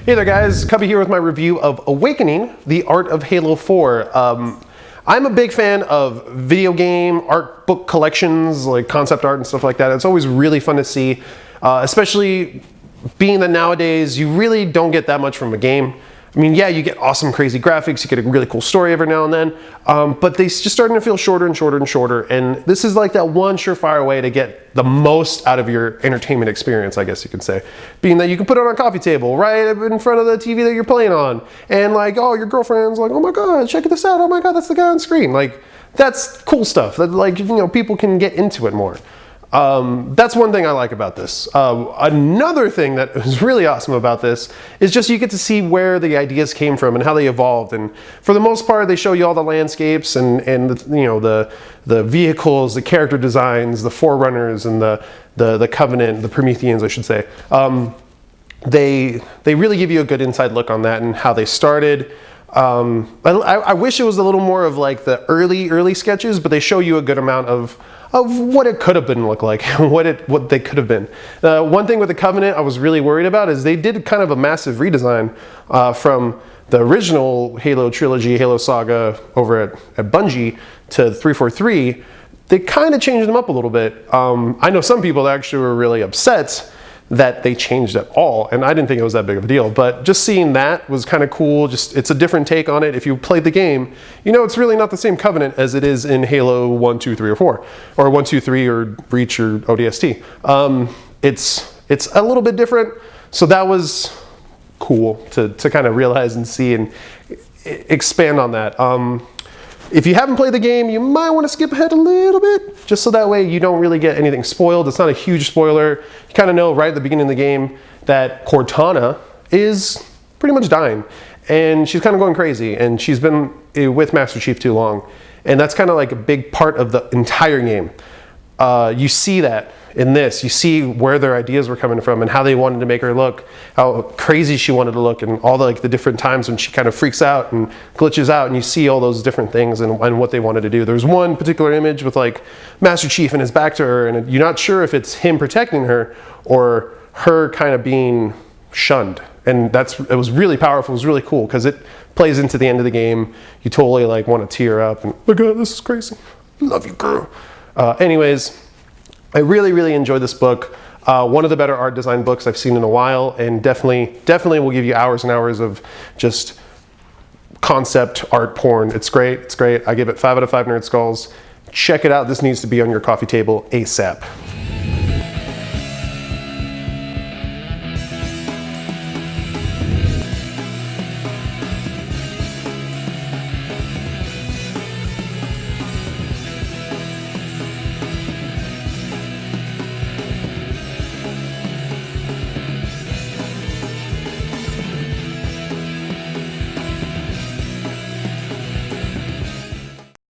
Hey there guys, Cubby here with my review of Awakening, The Art of Halo 4. I'm a big fan of video game art book collections, like concept art and stuff like that. It's always really fun to see, especially being that nowadays you really don't get that much from a game. I mean, yeah, you get awesome, crazy graphics, you get a really cool story every now and then, but they're just starting to feel shorter and shorter and shorter, and this is like that one surefire way to get the most out of your entertainment experience, I guess you could say. Being that you can put it on a coffee table, right in front of the TV that you're playing on, and like, oh, your girlfriend's like, oh my god, check this out, oh my god, that's the guy on screen. Like, that's cool stuff, that, like, you know, people can get into it more. That's one thing I like about this. Another thing that is really awesome about this is just you get to see where the ideas came from and how they evolved. And for the most part, they show you all the landscapes and you know, the vehicles, the character designs, the Forerunners and the Covenant, the Prometheans, I should say. They really give you a good inside look on that and how they started. I wish it was a little more of like the early sketches, but they show you a good amount of what it could have been look like, what they could have been. One thing with the Covenant I was really worried about is they did kind of a massive redesign from the original Halo trilogy, Halo Saga over at Bungie to 343. They kind of changed them up a little bit. I know some people that actually were really upset that they changed at all, and I didn't think it was that big of a deal, but just seeing that was kind of cool. Just, it's a different take on it. If you played the game, you know it's really not the same Covenant as it is in Halo 1, 2, 3, or 4, or 1, 2, 3, or Reach, or ODST. It's a little bit different, so that was cool to kind of realize and see and expand on that. If you haven't played the game, you might want to skip ahead a little bit, just so that way you don't really get anything spoiled. It's not a huge spoiler. You kind of know right at the beginning of the game that Cortana is pretty much dying, and she's kind of going crazy, and she's been with Master Chief too long, and that's kind of like a big part of the entire game. You see that in this. You see where their ideas were coming from and how they wanted to make her look, how crazy she wanted to look, and all the different times when she kind of freaks out and glitches out, and you see all those different things and what they wanted to do. There's one particular image with like Master Chief and his back to her, and you're not sure if it's him protecting her or her kind of being shunned. And it was really powerful. It was really cool because it plays into the end of the game. You totally like want to tear up and, oh my god, this is crazy. Love you, girl. Anyways, I really enjoyed this book. One of the better art design books I've seen in a while, and definitely will give you hours and hours of just concept art porn. It's great, it's great. I give it 5 out of 5 nerd skulls. Check it out. This needs to be on your coffee table ASAP.